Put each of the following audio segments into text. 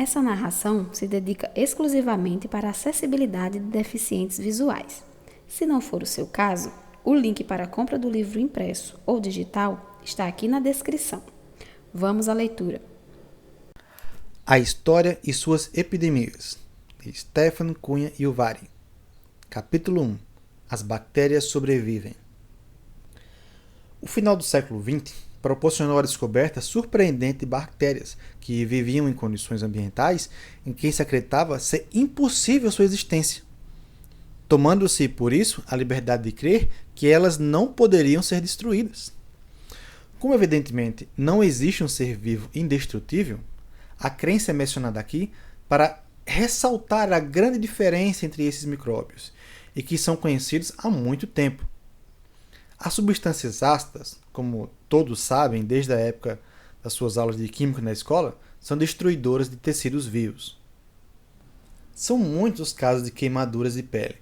Essa narração se dedica exclusivamente para a acessibilidade de deficientes visuais. Se não for o seu caso, o link para a compra do livro impresso ou digital está aqui na descrição. Vamos à leitura. A História e Suas Epidemias, de Stefan Cunha Ilvari. Capítulo 1. As bactérias sobrevivem. O final do século XX proporcionou a descoberta surpreendente de bactérias que viviam em condições ambientais em que se acreditava ser impossível sua existência, tomando-se, por isso, a liberdade de crer que elas não poderiam ser destruídas. Como, evidentemente, não existe um ser vivo indestrutível, a crença é mencionada aqui para ressaltar a grande diferença entre esses micróbios e que são conhecidos há muito tempo. As substâncias ácidas, como todos sabem desde a época das suas aulas de química na escola, são destruidoras de tecidos vivos. São muitos os casos de queimaduras de pele,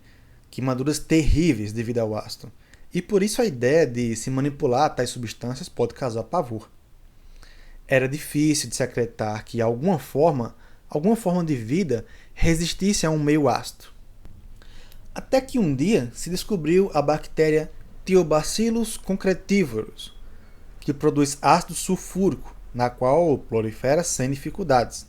queimaduras terríveis devido ao ácido, e por isso a ideia de se manipular tais substâncias pode causar pavor. Era difícil de se acreditar que alguma forma de vida resistisse a um meio ácido. Até que um dia se descobriu a bactéria Thiobacillus concretivorus, que produz ácido sulfúrico, na qual prolifera sem dificuldades.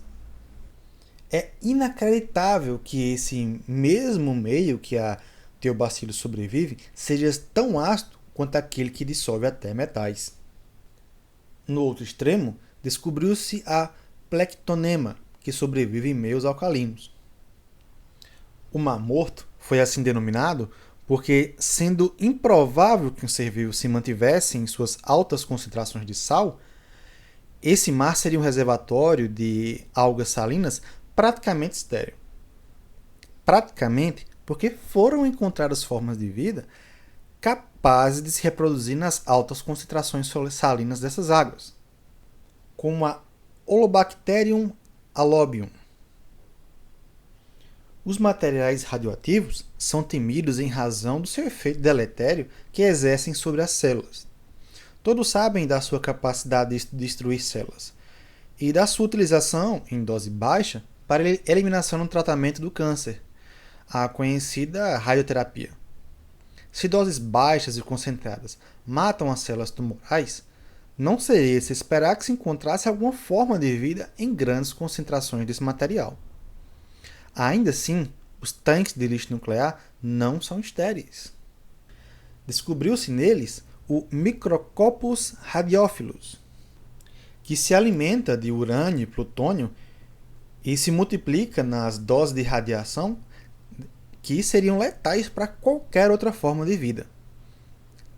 É inacreditável que esse mesmo meio que a Thiobacillus sobrevive seja tão ácido quanto aquele que dissolve até metais. No outro extremo, descobriu-se a Plectonema, que sobrevive em meios alcalinos. O mar morto foi assim denominado porque, sendo improvável que um ser vivo se mantivesse em suas altas concentrações de sal, esse mar seria um reservatório de algas salinas praticamente estéril. Praticamente porque foram encontradas formas de vida capazes de se reproduzir nas altas concentrações salinas dessas águas, como a Holobacterium allobium. Os materiais radioativos são temidos em razão do seu efeito deletério que exercem sobre as células. Todos sabem da sua capacidade de destruir células e da sua utilização em dose baixa para eliminação no tratamento do câncer, a conhecida radioterapia. Se doses baixas e concentradas matam as células tumorais, não seria de se esperar que se encontrasse alguma forma de vida em grandes concentrações desse material. Ainda assim, os tanques de lixo nuclear não são estéreis. Descobriu-se neles o Micrococcus radiophilus, que se alimenta de urânio e plutônio e se multiplica nas doses de radiação que seriam letais para qualquer outra forma de vida.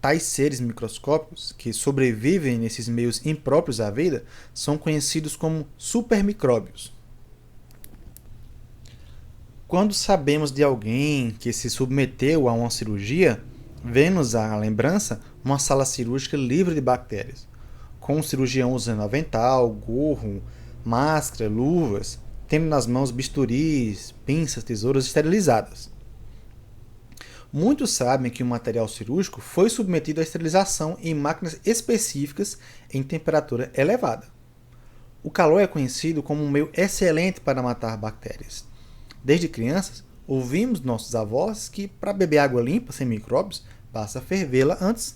Tais seres microscópicos, que sobrevivem nesses meios impróprios à vida, são conhecidos como supermicróbios. Quando sabemos de alguém que se submeteu a uma cirurgia, vem-nos à lembrança uma sala cirúrgica livre de bactérias, com o cirurgião usando avental, gorro, máscara, luvas, tendo nas mãos bisturis, pinças, tesouras esterilizadas. Muitos sabem que o material cirúrgico foi submetido à esterilização em máquinas específicas em temperatura elevada. O calor é conhecido como um meio excelente para matar bactérias. Desde crianças, ouvimos nossos avós que, para beber água limpa, sem micróbios, basta fervê-la antes.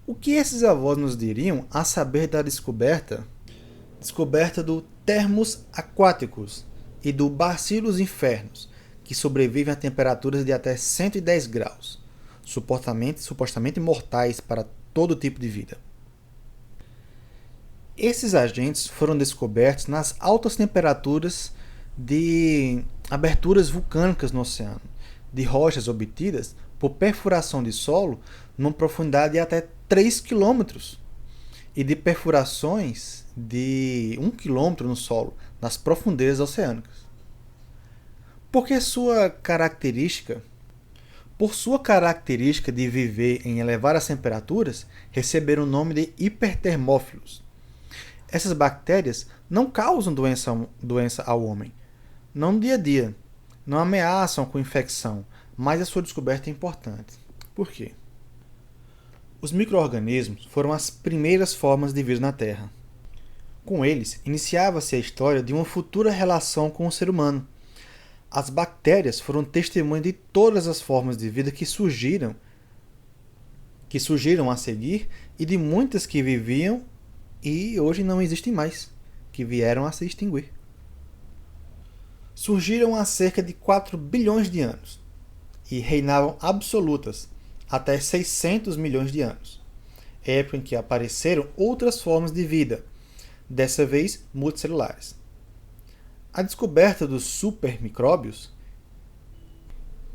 O que esses avós nos diriam a saber da descoberta do Thermus aquaticus e do Bacillus infernos, que sobrevivem a temperaturas de até 110 graus, supostamente mortais para todo tipo de vida. Esses agentes foram descobertos nas altas temperaturas de aberturas vulcânicas no oceano, de rochas obtidas por perfuração de solo numa profundidade de até 3 km e de perfurações de 1 km no solo, nas profundezas oceânicas. Por sua característica de viver em elevadas temperaturas, receberam o nome de hipertermófilos. Essas bactérias não causam doença ao homem, não no dia a dia, não ameaçam com infecção, mas a sua descoberta é importante. Por quê? Os micro-organismos foram as primeiras formas de vida na Terra. Com eles, iniciava-se a história de uma futura relação com o ser humano. As bactérias foram testemunha de todas as formas de vida que surgiram a seguir e de muitas que viviam e hoje não existem mais, que vieram a se extinguir. Surgiram há cerca de 4 bilhões de anos e reinavam absolutas até 600 milhões de anos, época em que apareceram outras formas de vida, dessa vez multicelulares. A descoberta dos supermicróbios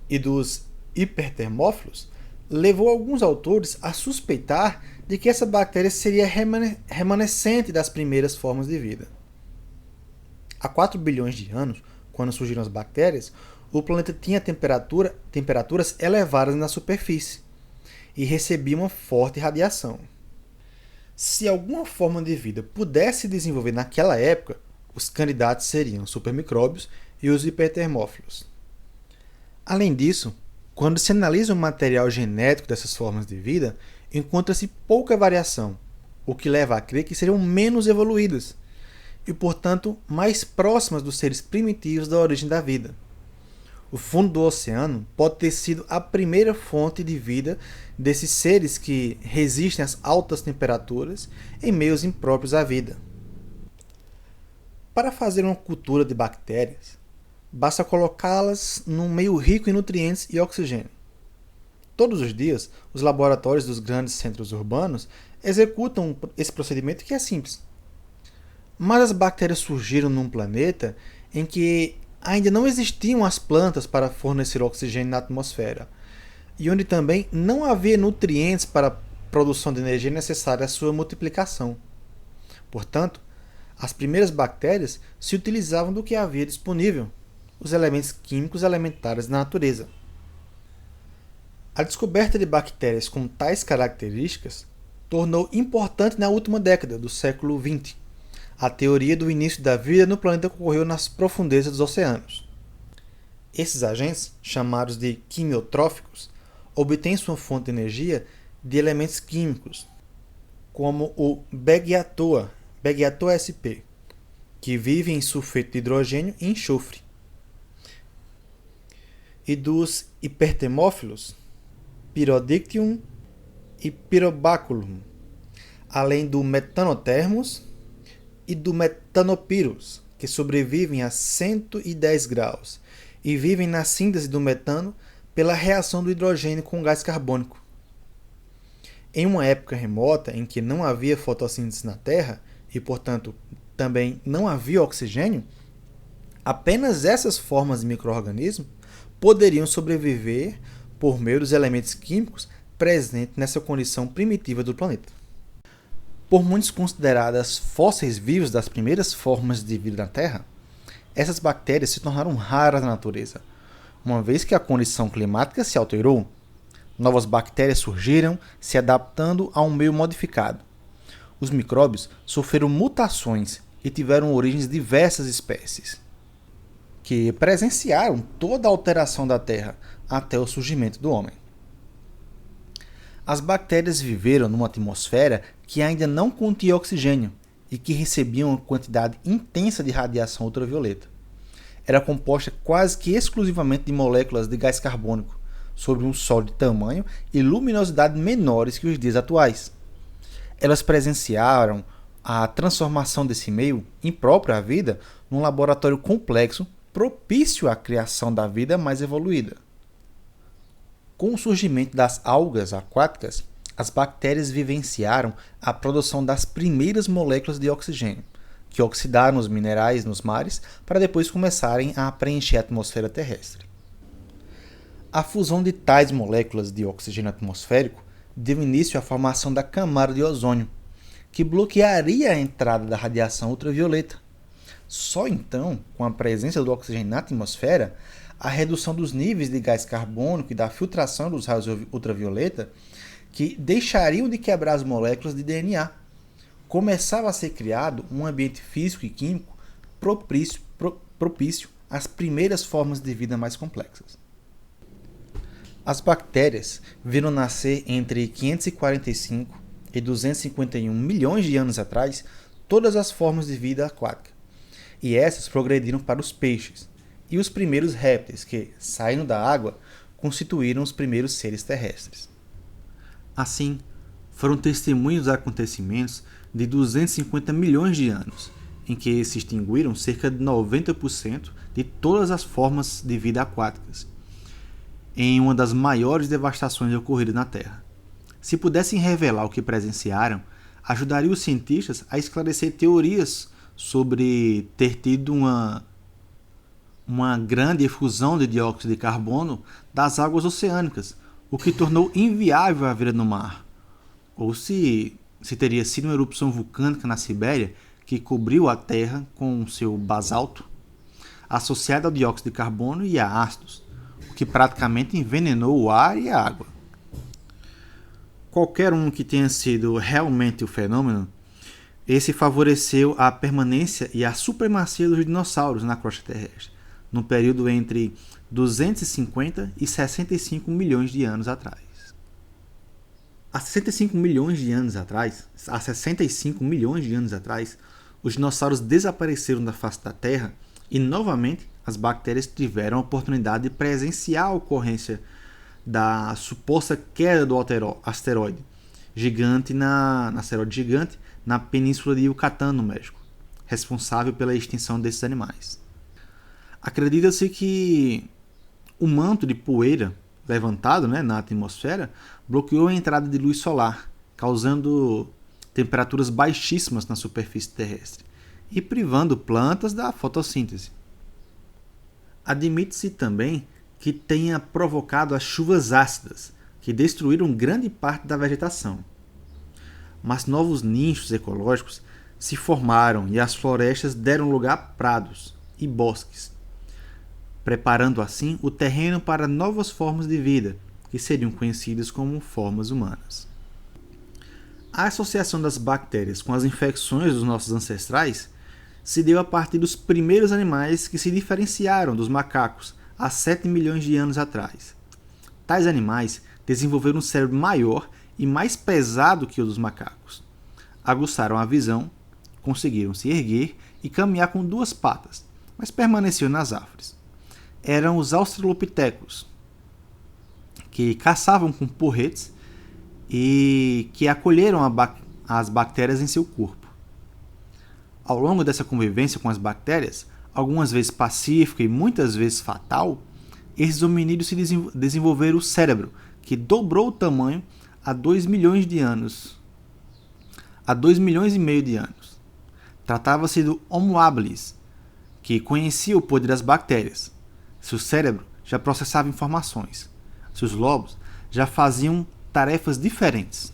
e dos hipertermófilos levou alguns autores a suspeitar de que essa bactéria seria remanescente das primeiras formas de vida. Há 4 bilhões de anos, quando surgiram as bactérias, o planeta tinha temperaturas elevadas na superfície e recebia uma forte radiação. Se alguma forma de vida pudesse se desenvolver naquela época, os candidatos seriam os supermicróbios e os hipertermófilos. Além disso, quando se analisa o material genético dessas formas de vida, encontra-se pouca variação, o que leva a crer que seriam menos evoluídas e, portanto, mais próximas dos seres primitivos da origem da vida. O fundo do oceano pode ter sido a primeira fonte de vida desses seres que resistem às altas temperaturas em meios impróprios à vida. Para fazer uma cultura de bactérias, basta colocá-las num meio rico em nutrientes e oxigênio. Todos os dias, os laboratórios dos grandes centros urbanos executam esse procedimento que é simples. Mas as bactérias surgiram num planeta em que ainda não existiam as plantas para fornecer oxigênio na atmosfera, e onde também não havia nutrientes para a produção de energia necessária à sua multiplicação. Portanto, as primeiras bactérias se utilizavam do que havia disponível, os elementos químicos elementares da natureza. A descoberta de bactérias com tais características tornou importante na última década do século XX. A teoria do início da vida no planeta ocorreu nas profundezas dos oceanos. Esses agentes, chamados de quimiotróficos, obtêm sua fonte de energia de elementos químicos, como o Beggiatoa sp, que vive em sulfeto de hidrogênio e enxofre, e dos hipertermófilos, Pyrodictyum e Pyrobaculum, além do Metanotermus e do Metanopyrus, que sobrevivem a 110 graus e vivem na síntese do metano pela reação do hidrogênio com o gás carbônico. Em uma época remota em que não havia fotossíntese na Terra e, portanto, também não havia oxigênio, apenas essas formas de micro-organismos poderiam sobreviver por meio dos elementos químicos presentes nessa condição primitiva do planeta. Por muitos consideradas fósseis vivos das primeiras formas de vida na Terra, essas bactérias se tornaram raras na natureza, uma vez que a condição climática se alterou. Novas bactérias surgiram, se adaptando a um meio modificado. Os micróbios sofreram mutações e tiveram origens de diversas espécies, que presenciaram toda a alteração da Terra até o surgimento do homem. As bactérias viveram numa atmosfera que ainda não continha oxigênio e que recebia uma quantidade intensa de radiação ultravioleta. Era composta quase que exclusivamente de moléculas de gás carbônico, sobre um solo de tamanho e luminosidade menores que os dias atuais. Elas presenciaram a transformação desse meio, impróprio à vida, num laboratório complexo propício à criação da vida mais evoluída. Com o surgimento das algas aquáticas, as bactérias vivenciaram a produção das primeiras moléculas de oxigênio, que oxidaram os minerais nos mares para depois começarem a preencher a atmosfera terrestre. A fusão de tais moléculas de oxigênio atmosférico deu início à formação da camada de ozônio, que bloquearia a entrada da radiação ultravioleta. Só então, com a presença do oxigênio na atmosfera, a redução dos níveis de gás carbônico e da filtração dos raios ultravioleta, que deixariam de quebrar as moléculas de DNA, começava a ser criado um ambiente físico e químico propício às primeiras formas de vida mais complexas. As bactérias viram nascer entre 545 e 251 milhões de anos atrás todas as formas de vida aquática, e essas progrediram para os peixes, e os primeiros répteis que, saindo da água, constituíram os primeiros seres terrestres. Assim, foram testemunhos dos acontecimentos de 250 milhões de anos, em que se extinguiram cerca de 90% de todas as formas de vida aquáticas, em uma das maiores devastações ocorridas na Terra. Se pudessem revelar o que presenciaram, ajudaria os cientistas a esclarecer teorias sobre ter tido uma grande efusão de dióxido de carbono das águas oceânicas, o que tornou inviável a vida no mar. Ou se teria sido uma erupção vulcânica na Sibéria que cobriu a Terra com seu basalto, associado ao dióxido de carbono e a ácidos, o que praticamente envenenou o ar e a água. Qualquer um que tenha sido realmente o fenômeno, esse favoreceu a permanência e a supremacia dos dinossauros na crosta terrestre, no período entre 250 e 65 milhões de anos atrás. Há 65 milhões de anos atrás, os dinossauros desapareceram da face da Terra e, novamente, as bactérias tiveram a oportunidade de presenciar a ocorrência da suposta queda do asteroide gigante na península de Yucatán, no México, responsável pela extinção desses animais. Acredita-se que o manto de poeira levantado na atmosfera bloqueou a entrada de luz solar, causando temperaturas baixíssimas na superfície terrestre e privando plantas da fotossíntese. Admite-se também que tenha provocado as chuvas ácidas, que destruíram grande parte da vegetação. Mas novos nichos ecológicos se formaram e as florestas deram lugar a prados e bosques, preparando assim o terreno para novas formas de vida, que seriam conhecidas como formas humanas. A associação das bactérias com as infecções dos nossos ancestrais se deu a partir dos primeiros animais que se diferenciaram dos macacos há 7 milhões de anos atrás. Tais animais desenvolveram um cérebro maior e mais pesado que o dos macacos. Aguçaram a visão, conseguiram se erguer e caminhar com 2 patas, mas permaneciam nas árvores. Eram os australopitecos, que caçavam com porretes e que acolheram as bactérias em seu corpo. Ao longo dessa convivência com as bactérias, algumas vezes pacífica e muitas vezes fatal, esses hominídeos se desenvolveram o cérebro, que dobrou o tamanho há 2 milhões de anos. Há 2 milhões e meio de anos. Tratava-se do Homo habilis, que conhecia o poder das bactérias. Seu cérebro já processava informações. Seus lobos já faziam tarefas diferentes.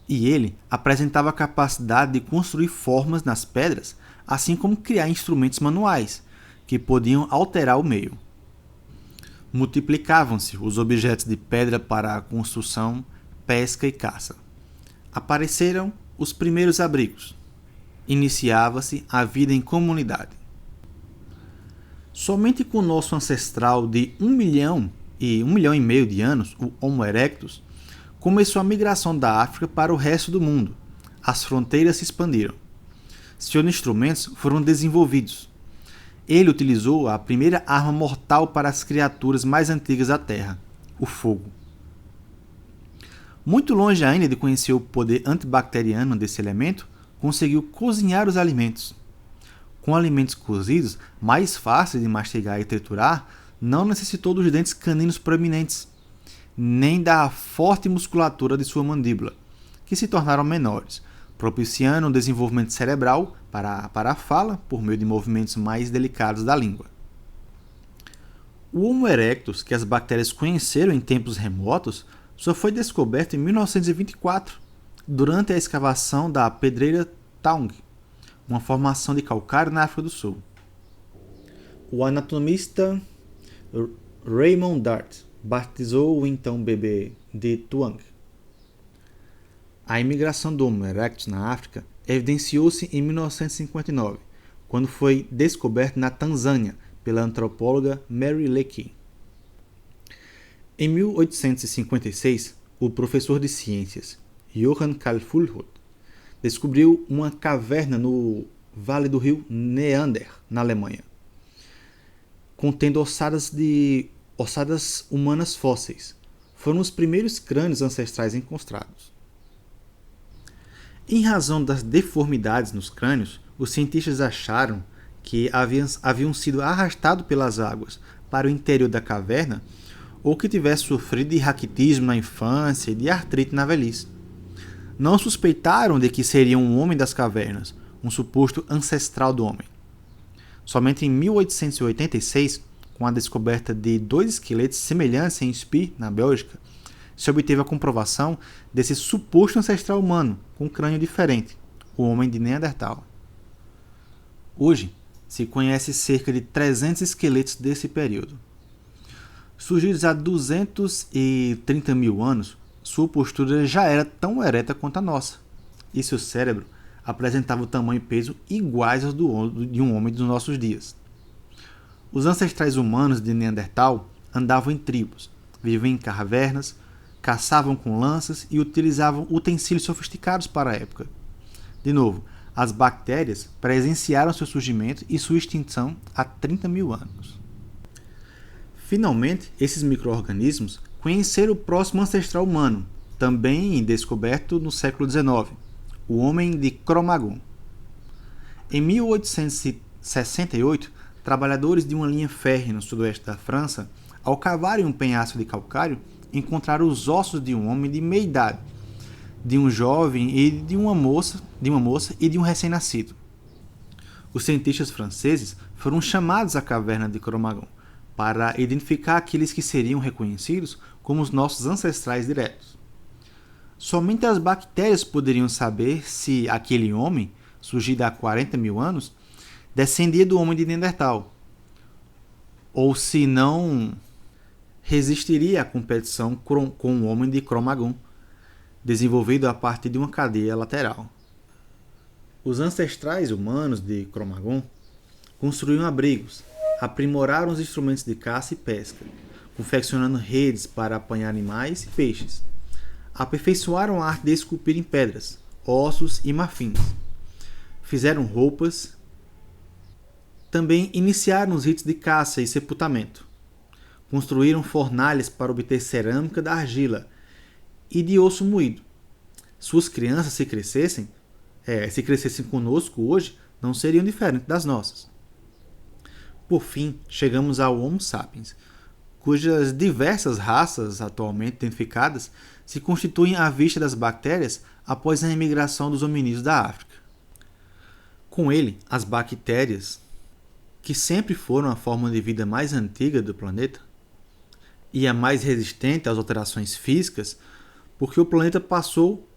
E ele apresentava a capacidade de construir formas nas pedras, assim como criar instrumentos manuais, que podiam alterar o meio. Multiplicavam-se os objetos de pedra para a construção, pesca e caça. Apareceram os primeiros abrigos. Iniciava-se a vida em comunidade. Somente com o nosso ancestral de 1 milhão e 1 milhão e meio de anos, o Homo erectus, começou a migração da África para o resto do mundo. As fronteiras se expandiram. Seus instrumentos foram desenvolvidos. Ele utilizou a primeira arma mortal para as criaturas mais antigas da Terra, o fogo. Muito longe ainda de conhecer o poder antibacteriano desse elemento, conseguiu cozinhar os alimentos. Com alimentos cozidos, mais fáceis de mastigar e triturar, não necessitou dos dentes caninos proeminentes, nem da forte musculatura de sua mandíbula, que se tornaram menores, propiciando o desenvolvimento cerebral para a fala por meio de movimentos mais delicados da língua. O Homo erectus, que as bactérias conheceram em tempos remotos, só foi descoberto em 1924, durante a escavação da Pedreira Taung, uma formação de calcário na África do Sul. O anatomista Raymond Dart batizou o então bebê de Tuang. A imigração do Homo erectus na África evidenciou-se em 1959, quando foi descoberto na Tanzânia pela antropóloga Mary Leakey. Em 1856, o professor de ciências Johann Carl Fulhut descobriu uma caverna no vale do rio Neander, na Alemanha, contendo ossadas humanas fósseis. Foram os primeiros crânios ancestrais encontrados. Em razão das deformidades nos crânios, os cientistas acharam que haviam sido arrastados pelas águas para o interior da caverna ou que tivessem sofrido de raquitismo na infância e de artrite na velhice. Não suspeitaram de que seria um homem das cavernas, um suposto ancestral do homem. Somente em 1886, com a descoberta de 2 esqueletos semelhantes em Spee, na Bélgica, se obteve a comprovação desse suposto ancestral humano com um crânio diferente, o homem de Neandertal. Hoje, se conhece cerca de 300 esqueletos desse período. Surgidos há 230 mil anos, sua postura já era tão ereta quanto a nossa, e seu cérebro apresentava o tamanho e peso iguais aos de um homem dos nossos dias. Os ancestrais humanos de Neandertal andavam em tribos, viviam em cavernas, caçavam com lanças e utilizavam utensílios sofisticados para a época. De novo, as bactérias presenciaram seu surgimento e sua extinção há 30 mil anos. Finalmente, esses micro-organismos conheceram o próximo ancestral humano, também descoberto no século XIX, o homem de Cro-Magnon. Em 1868, trabalhadores de uma linha férrea no sudoeste da França, ao cavarem um penhasco de calcário, encontraram os ossos de um homem de meia idade, de um jovem e de uma moça e de um recém-nascido. Os cientistas franceses foram chamados à caverna de Cro-Magnon para identificar aqueles que seriam reconhecidos como os nossos ancestrais diretos. Somente as bactérias poderiam saber se aquele homem, surgido há 40 mil anos, descendia do homem de Neandertal, ou se não resistiria à competição com o homem de Cro-Magnon, desenvolvido a partir de uma cadeia lateral. Os ancestrais humanos de Cro-Magnon construíam abrigos, aprimoraram os instrumentos de caça e pesca, confeccionando redes para apanhar animais e peixes. Aperfeiçoaram a arte de esculpir em pedras, ossos e marfins. Fizeram roupas. Também iniciaram os ritos de caça e sepultamento. Construíram fornalhas para obter cerâmica da argila e de osso moído. Suas crianças, se crescessem conosco hoje, não seriam diferentes das nossas. Por fim, chegamos ao Homo sapiens, cujas diversas raças atualmente identificadas se constituem à vista das bactérias após a imigração dos hominídeos da África. Com ele, as bactérias, que sempre foram a forma de vida mais antiga do planeta e a mais resistente às alterações físicas, porque o planeta passou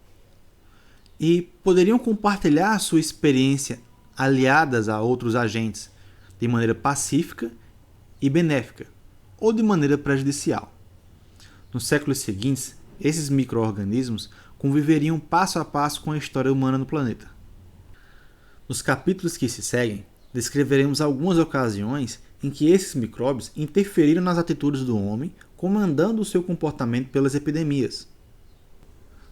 e poderiam compartilhar sua experiência aliadas a outros agentes, de maneira pacífica e benéfica, ou de maneira prejudicial. Nos séculos seguintes, esses micro-organismos conviveriam passo a passo com a história humana no planeta. Nos capítulos que se seguem, descreveremos algumas ocasiões em que esses micróbios interferiram nas atitudes do homem, comandando o seu comportamento pelas epidemias.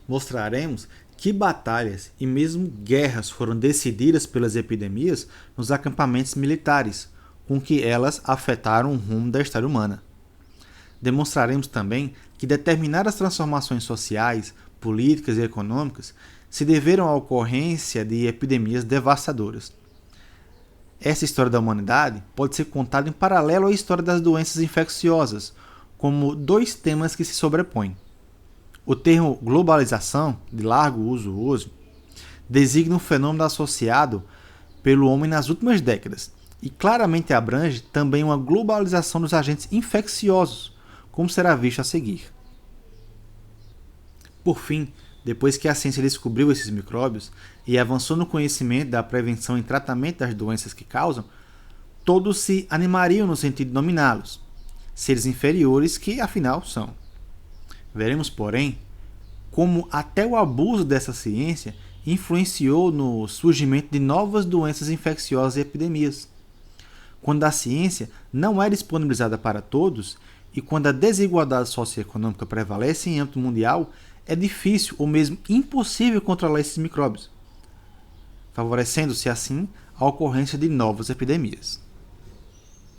Mostraremos que batalhas e mesmo guerras foram decididas pelas epidemias nos acampamentos militares, com que elas afetaram o rumo da história humana. Demonstraremos também que determinadas transformações sociais, políticas e econômicas se deveram à ocorrência de epidemias devastadoras. Essa história da humanidade pode ser contada em paralelo à história das doenças infecciosas, como dois temas que se sobrepõem. O termo globalização, de largo uso hoje, designa um fenômeno associado pelo homem nas últimas décadas e claramente abrange também uma globalização dos agentes infecciosos, como será visto a seguir. Por fim, depois que a ciência descobriu esses micróbios e avançou no conhecimento da prevenção e tratamento das doenças que causam, todos se animariam no sentido de dominá-los, seres inferiores que afinal são. Veremos, porém, como até o abuso dessa ciência influenciou no surgimento de novas doenças infecciosas e epidemias. Quando a ciência não é disponibilizada para todos e quando a desigualdade socioeconômica prevalece em âmbito mundial, é difícil ou mesmo impossível controlar esses micróbios. favorecendo-se assim a ocorrência de novas epidemias.